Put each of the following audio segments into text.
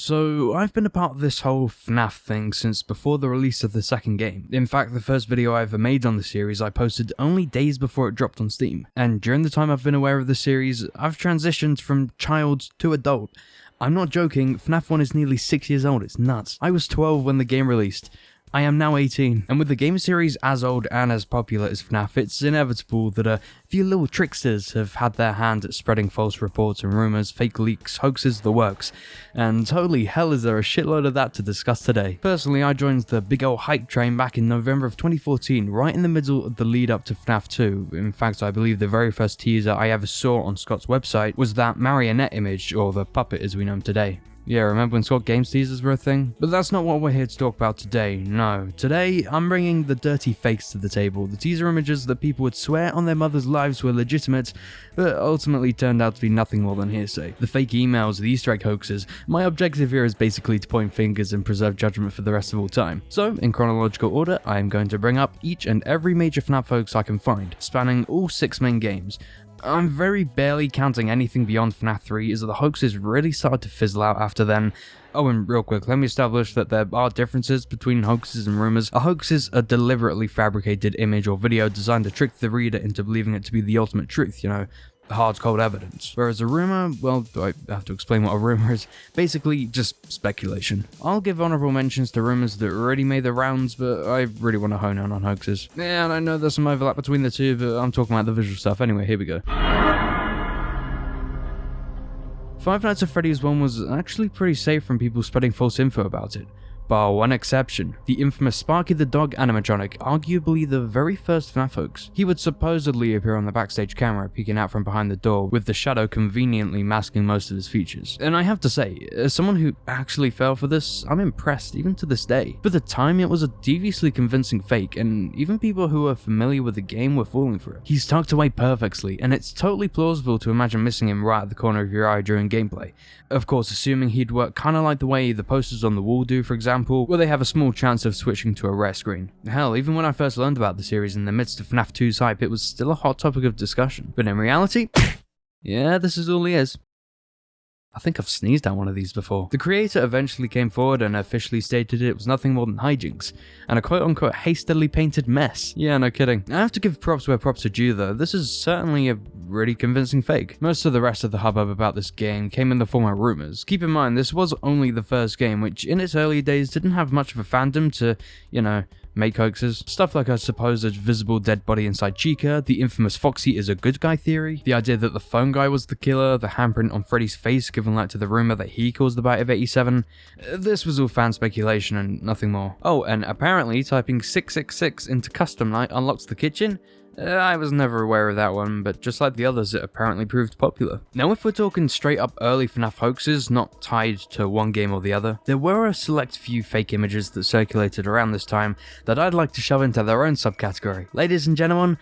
So, I've been a part of this whole FNaF thing since before the release of the second game. In fact, the first video I ever made on the series I posted only days before it dropped on Steam. And during the time I've been aware of the series, I've transitioned from child to adult. I'm not joking, FNaF 1 is nearly 6 years old, it's nuts. I was 12 when the game released. I am now 18, and with the game series as old and as popular as FNaF, it's inevitable that a few little tricksters have had their hand at spreading false reports and rumours, fake leaks, hoaxes, the works. And holy hell is there a shitload of that to discuss today. Personally, I joined the big ol' hype train back in November of 2014, right in the middle of the lead up to FNaF 2. In fact, I believe the very first teaser I ever saw on Scott's website was that marionette image, or the puppet as we know him today. Yeah, remember when Scott Games teasers were a thing? But that's not what we're here to talk about today, no. Today, I'm bringing the dirty fakes to the table, the teaser images that people would swear on their mother's lives were legitimate, but ultimately turned out to be nothing more than hearsay. The fake emails, the Easter egg hoaxes. My objective here is basically to point fingers and preserve judgment for the rest of all time. So, in chronological order, I am going to bring up each and every major FNaF hoax I can find, spanning all 6 main games. I'm very barely counting anything beyond FNaF 3 as the hoaxes really started to fizzle out after then. Oh, and real quick, let me establish that there are differences between hoaxes and rumours. A hoax is a deliberately fabricated image or video designed to trick the reader into believing it to be the ultimate truth, you know, hard cold evidence. Whereas a rumour, well, I have to explain what a rumour is. Basically, just speculation. I'll give honourable mentions to rumours that already made the rounds, but I really want to hone in on hoaxes. Yeah, and I know there's some overlap between the two, but I'm talking about the visual stuff. Anyway, here we go. Five Nights at Freddy's 1 was actually pretty safe from people spreading false info about it. Bar one exception, the infamous Sparky the Dog animatronic, arguably the very first FNaF hoax. He would supposedly appear on the backstage camera peeking out from behind the door, with the shadow conveniently masking most of his features. And I have to say, as someone who actually fell for this, I'm impressed even to this day. For the time, it was a deviously convincing fake, and even people who are familiar with the game were falling for it. He's tucked away perfectly, and it's totally plausible to imagine missing him right at the corner of your eye during gameplay. Of course, assuming he'd work kinda like the way the posters on the wall do, for example, where they have a small chance of switching to a rare screen. Hell, even when I first learned about the series in the midst of FNaF 2's hype, it was still a hot topic of discussion. But in reality, yeah, this is all he is. I think I've sneezed at one of these before. The creator eventually came forward and officially stated it was nothing more than hijinks, and a quote-unquote hastily painted mess. Yeah, no kidding. I have to give props where props are due though, this is certainly a really convincing fake. Most of the rest of the hubbub about this game came in the form of rumours. Keep in mind, this was only the first game, which in its early days didn't have much of a fandom to, you know, make hoaxes. Stuff like a supposed visible dead body inside Chica, the infamous Foxy is a good guy theory, the idea that the phone guy was the killer, the handprint on Freddy's face giving light to the rumour that he caused the bite of 87. This was all fan speculation and nothing more. Oh, and apparently typing 666 into custom night unlocks the kitchen? I was never aware of that one, but just like the others, it apparently proved popular. Now, if we're talking straight up early FNaF hoaxes, not tied to one game or the other, there were a select few fake images that circulated around this time that I'd like to shove into their own subcategory. Ladies and gentlemen,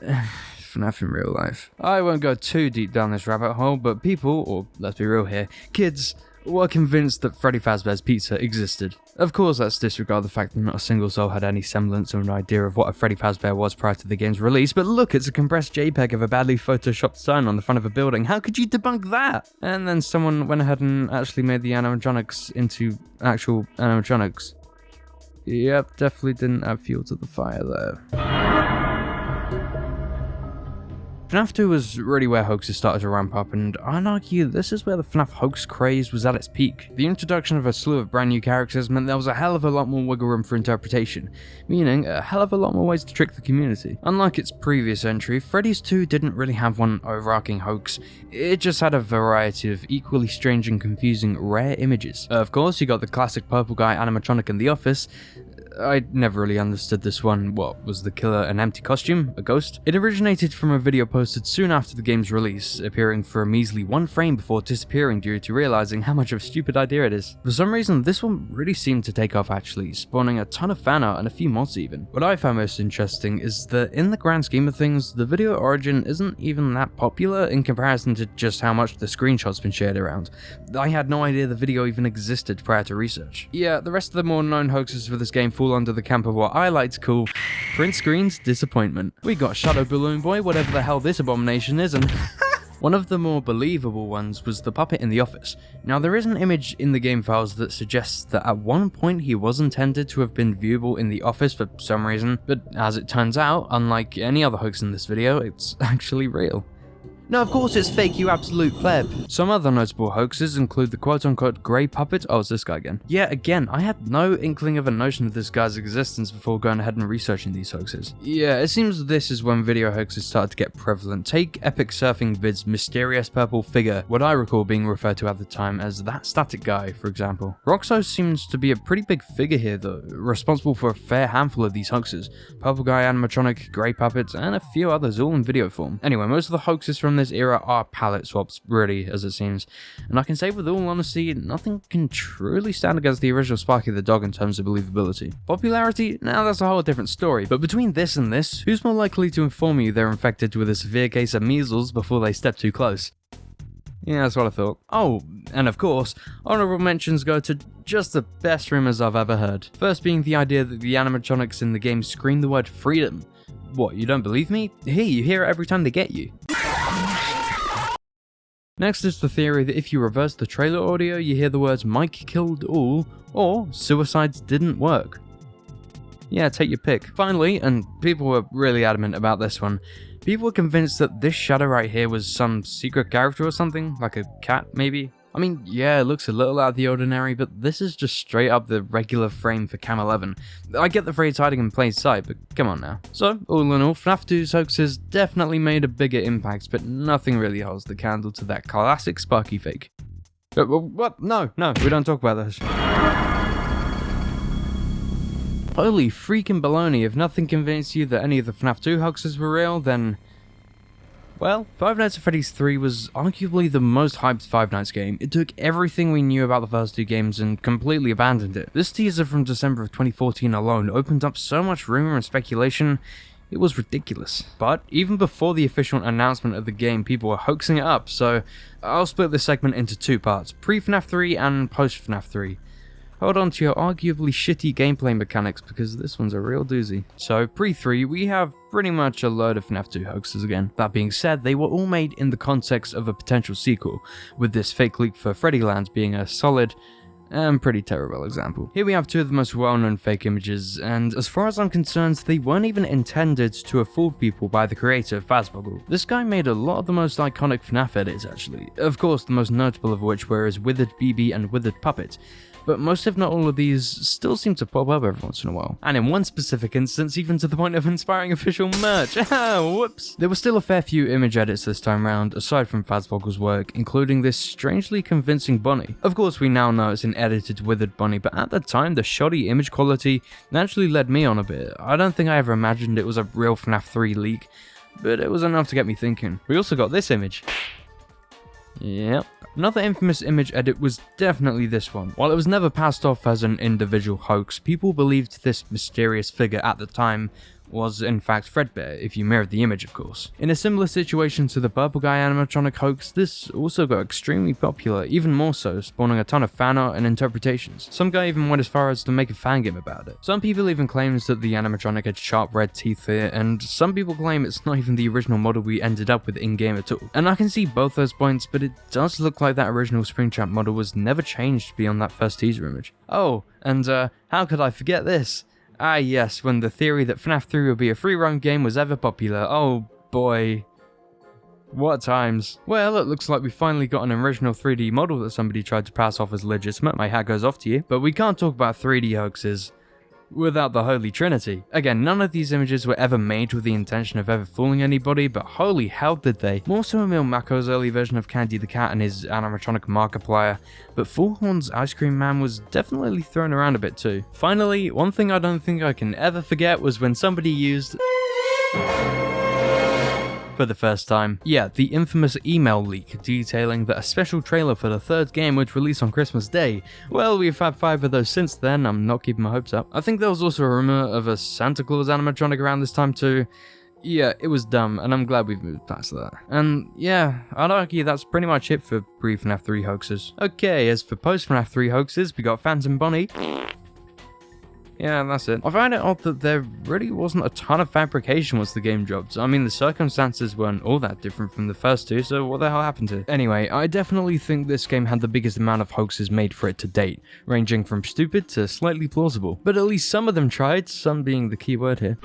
FNaF in real life. I won't go too deep down this rabbit hole, but people, or let's be real here, kids, were convinced that Freddy Fazbear's Pizza existed. Of course, let's disregard the fact that not a single soul had any semblance of an idea of what a Freddy Fazbear was prior to the game's release, but look, it's a compressed JPEG of a badly photoshopped sign on the front of a building. How could you debunk that? And then someone went ahead and actually made the animatronics into actual animatronics. Yep, definitely didn't add fuel to the fire there. FNaF 2 was really where hoaxes started to ramp up, and I'd argue this is where the FNaF hoax craze was at its peak. The introduction of a slew of brand new characters meant there was a hell of a lot more wiggle room for interpretation, meaning a hell of a lot more ways to trick the community. Unlike its previous entry, Freddy's 2 didn't really have one overarching hoax, it just had a variety of equally strange and confusing rare images. Of course, you got the classic purple guy animatronic in the office. I never really understood this one. What, was the killer an empty costume? A ghost? It originated from a video posted soon after the game's release, appearing for a measly 1 frame before disappearing due to realizing how much of a stupid idea it is. For some reason, this one really seemed to take off actually, spawning a ton of fan art and a few mods even. What I found most interesting is that in the grand scheme of things, the video origin isn't even that popular in comparison to just how much the screenshots been shared around. I had no idea the video even existed prior to research. Yeah, the rest of the more known hoaxes for this game fall under the camp of what I like to call print screen's disappointment. We got Shadow Balloon Boy, whatever the hell this abomination is, and One of the more believable ones was the puppet in the office. Now there is an image in the game files that suggests that at one point he was intended to have been viewable in the office for some reason, but as it turns out, unlike any other hoax in this video, it's actually real. No, of course it's fake, you absolute pleb. Some other notable hoaxes include the quote-unquote grey puppet. Oh, it's this guy again. Yeah, again, I had no inkling of a notion of this guy's existence before going ahead and researching these hoaxes. Yeah, it seems this is when video hoaxes started to get prevalent. Take Epic Surfing Vid's mysterious purple figure, what I recall being referred to at the time as that static guy, for example. Roxo seems to be a pretty big figure here though, responsible for a fair handful of these hoaxes. Purple guy animatronic, grey puppets, and a few others all in video form. Anyway, most of the hoaxes from this era are palette swaps, really, as it seems, and I can say with all honesty, nothing can truly stand against the original Sparky the Dog in terms of believability. Popularity? Now that's a whole different story, but between this and this, who's more likely to inform you they're infected with a severe case of measles before they step too close? Yeah, that's what I thought. Oh, and of course, honorable mentions go to just the best rumors I've ever heard. First being the idea that the animatronics in the game scream the word freedom. What, you don't believe me? Here, you hear it every time they get you. Next is the theory that if you reverse the trailer audio, you hear the words Mike killed all, or suicides didn't work. Yeah, take your pick. Finally, and people were really adamant about this one, people were convinced that this shadow right here was some secret character or something, like a cat maybe? I mean, yeah, it looks a little out of the ordinary, but this is just straight up the regular frame for Cam 11. I get the phrase hiding in plain sight, but come on now. So, all in all, FNAF 2's hoaxes definitely made a bigger impact, but nothing really holds the candle to that classic Sparky fake. What? No, we don't talk about this. Holy freaking baloney, if nothing convinced you that any of the FNAF 2 hoaxes were real, then... well, Five Nights at Freddy's 3 was arguably the most hyped Five Nights game. It took everything we knew about the first two games and completely abandoned it. This teaser from December of 2014 alone opened up so much rumor and speculation, it was ridiculous. But even before the official announcement of the game, people were hoaxing it up, so I'll split this segment into two parts, pre-FNAF 3 and post-FNAF 3. Hold on to your arguably shitty gameplay mechanics because this one's a real doozy. So, pre-3, we have pretty much a load of FNAF 2 hoaxes again. That being said, they were all made in the context of a potential sequel, with this fake leak for Freddyland being a solid and pretty terrible example. Here we have two of the most well-known fake images, and as far as I'm concerned, they weren't even intended to have fooled people by the creator, Fazboggle. This guy made a lot of the most iconic FNAF edits actually, of course the most notable of which were his Withered BB and Withered Puppet. But most if not all of these still seem to pop up every once in a while. And in one specific instance, even to the point of inspiring official merch. Whoops! There were still a fair few image edits this time round, aside from Fazboggle's work, including this strangely convincing bunny. Of course, we now know it's an edited withered bunny, but at the time, the shoddy image quality naturally led me on a bit. I don't think I ever imagined it was a real FNAF 3 leak, but it was enough to get me thinking. We also got this image. Yep. Another infamous image edit was definitely this one. While it was never passed off as an individual hoax, people believed this mysterious figure at the time was in fact Fredbear, if you mirrored the image of course. In a similar situation to the Purple Guy animatronic hoax, this also got extremely popular, even more so, spawning a ton of fan art and interpretations. Some guy even went as far as to make a fangame about it. Some people even claims that the animatronic had sharp red teeth here, and some people claim it's not even the original model we ended up with in-game at all. And I can see both those points, but it does look like that original Springtrap model was never changed beyond that first teaser image. Oh, and how could I forget this? Ah yes, when the theory that FNAF 3 would be a free roam game was ever popular. Oh boy. What times. Well, it looks like we finally got an original 3D model that somebody tried to pass off as legitimate. My hat goes off to you. But we can't talk about 3D hoaxes without the Holy Trinity. Again, none of these images were ever made with the intention of ever fooling anybody, but holy hell did they. More so Emil Mako's early version of Candy the Cat and his animatronic Markiplier, but Foolhorn's Ice Cream Man was definitely thrown around a bit too. Finally, one thing I don't think I can ever forget was when somebody used for the first time. Yeah, the infamous email leak detailing that a special trailer for the third game would release on Christmas Day. Well, we've had 5 of those since then, I'm not keeping my hopes up. I think there was also a rumor of a Santa Claus animatronic around this time too. Yeah, it was dumb, and I'm glad we've moved past that. And yeah, I'd argue that's pretty much it for pre-FNAF 3 hoaxes. Okay, as for post-FNAF 3 hoaxes, we got Phantom Bonnie. Yeah, that's it. I find it odd that there really wasn't a ton of fabrication once the game dropped. I mean, the circumstances weren't all that different from the first two, so what the hell happened to it? Anyway, I definitely think this game had the biggest amount of hoaxes made for it to date, ranging from stupid to slightly plausible. But at least some of them tried, some being the key word here.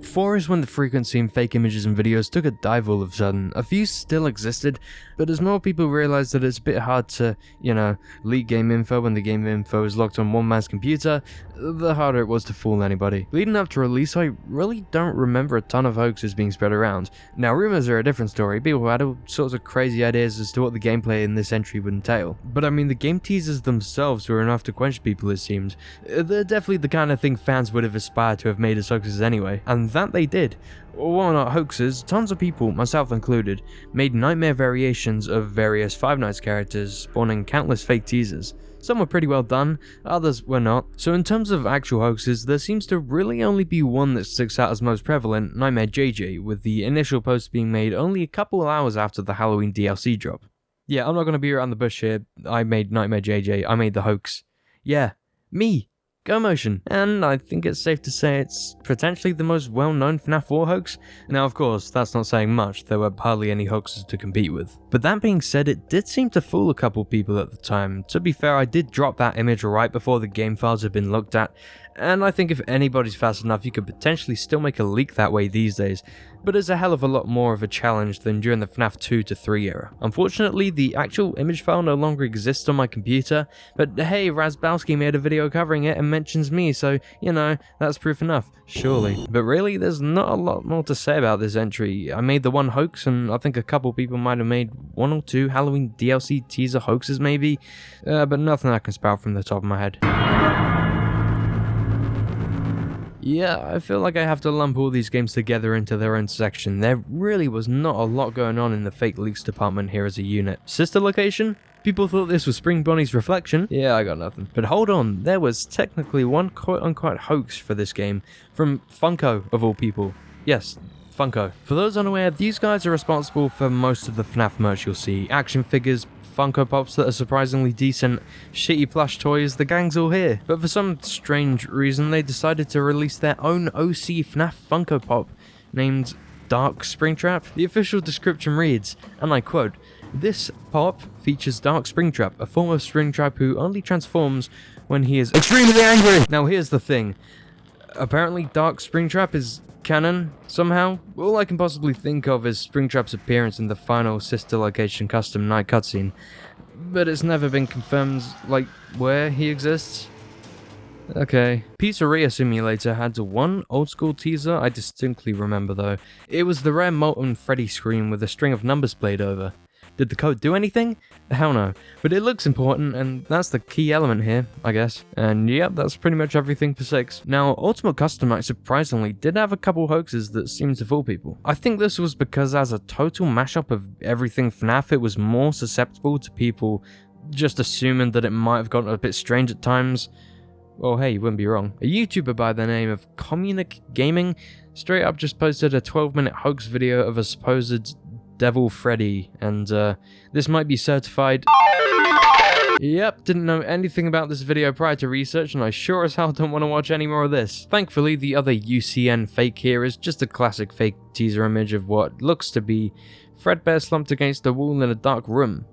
4 is when the frequency in fake images and videos took a dive all of a sudden. A few still existed, but as more people realized that it's a bit hard to, leak game info when the game info is locked on one man's computer, the harder it was to fool anybody. Leading up to release, I really don't remember a ton of hoaxes being spread around. Now, rumors are a different story. People had all sorts of crazy ideas as to what the gameplay in this entry would entail. But I mean, the game teasers themselves were enough to quench people, it seemed. They're definitely the kind of thing fans would have aspired to have made as hoaxes anyway, and that they did. While not hoaxes, tons of people, myself included, made nightmare variations of various Five Nights characters, spawning countless fake teasers. Some were pretty well done, others were not. So in terms of actual hoaxes, there seems to really only be one that sticks out as most prevalent, Nightmare JJ, with the initial post being made only a couple of hours after the Halloween DLC drop. Yeah, I'm not going to be around the bush here. I made Nightmare JJ, I made the hoax. Yeah, me. gomotion, and I think it's safe to say it's potentially the most well-known FNaF 4 hoax. Now of course, that's not saying much, there were hardly any hoaxes to compete with. But that being said, it did seem to fool a couple people at the time. To be fair, I did drop that image right before the game files had been looked at, and I think if anybody's fast enough, you could potentially still make a leak that way these days, but it's a hell of a lot more of a challenge than during the FNaF 2 to 3 era. Unfortunately, the actual image file no longer exists on my computer, but hey, Razbowski made a video covering it and mentions me, so, that's proof enough, surely. But really, there's not a lot more to say about this entry. I made the one hoax, and I think a couple people might have made 1 or 2 Halloween DLC teaser hoaxes maybe, but nothing I can spout from the top of my head. Yeah, I feel like I have to lump all these games together into their own section. There really was not a lot going on in the fake leaks department here as a unit. Sister location? People thought this was Spring Bonnie's reflection? Yeah, I got nothing. But hold on, there was technically one quote-unquote hoax for this game, from Funko, of all people. Yes, Funko. For those unaware, these guys are responsible for most of the FNaF merch you'll see. Action figures, Funko Pops that are surprisingly decent, shitty plush toys, the gang's all here. But for some strange reason, they decided to release their own OC FNaF Funko Pop, named Dark Springtrap. The official description reads, and I quote, "This pop features Dark Springtrap, a form of Springtrap who only transforms when he is extremely angry." Now here's the thing. Apparently Dark Springtrap is canon, somehow. All I can possibly think of is Springtrap's appearance in the final Sister Location custom night cutscene, but it's never been confirmed, where he exists. Okay. Pizzeria Simulator had one old school teaser I distinctly remember though. It was the rare molten Freddy screen with a string of numbers played over. Did the code do anything? Hell no. But it looks important, and that's the key element here, I guess. And yep, that's pretty much everything for 6. Now, Ultimate Custom Night surprisingly did have a couple hoaxes that seemed to fool people. I think this was because as a total mashup of everything FNaF, it was more susceptible to people just assuming that it might have gotten a bit strange at times. Well, hey, you wouldn't be wrong. A YouTuber by the name of Communic Gaming straight up just posted a 12-minute hoax video of a supposed Devil Freddy, and this might be certified. Yep, didn't know anything about this video prior to research, and I sure as hell don't want to watch any more of this. Thankfully, the other UCN fake here is just a classic fake teaser image of what looks to be Fredbear slumped against a wall in a dark room.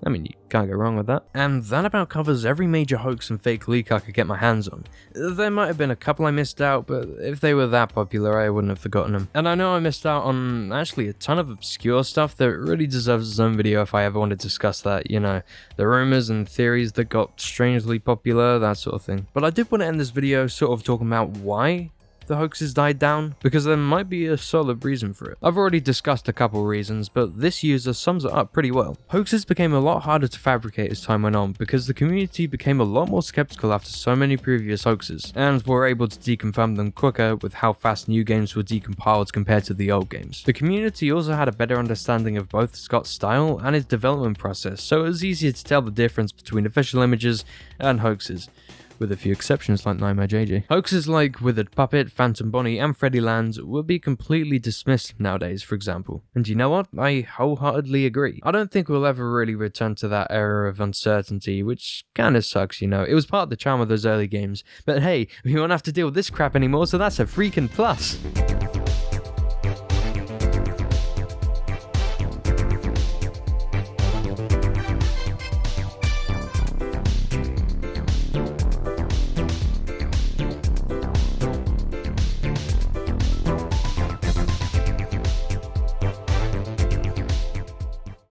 I mean, you can't go wrong with that. And that about covers every major hoax and fake leak I could get my hands on. There might have been a couple I missed out, but if they were that popular, I wouldn't have forgotten them. And I know I missed out on actually a ton of obscure stuff that really deserves its own video if I ever want to discuss that, the rumors and theories that got strangely popular, that sort of thing. But I did want to end this video sort of talking about why the hoaxes died down, because there might be a solid reason for it. I've already discussed a couple reasons, but this user sums it up pretty well. Hoaxes became a lot harder to fabricate as time went on, because the community became a lot more skeptical after so many previous hoaxes, and were able to deconfirm them quicker with how fast new games were decompiled compared to the old games. The community also had a better understanding of both Scott's style and his development process, so it was easier to tell the difference between official images and hoaxes. with a few exceptions like Nightmare JJ. Hoaxes like Withered Puppet, Phantom Bonnie, and Freddy Lands would be completely dismissed nowadays, for example. And you know what? I wholeheartedly agree. I don't think we'll ever really return to that era of uncertainty, which kinda sucks, you know. It was part of the charm of those early games. But hey, we won't have to deal with this crap anymore, so that's a freaking plus.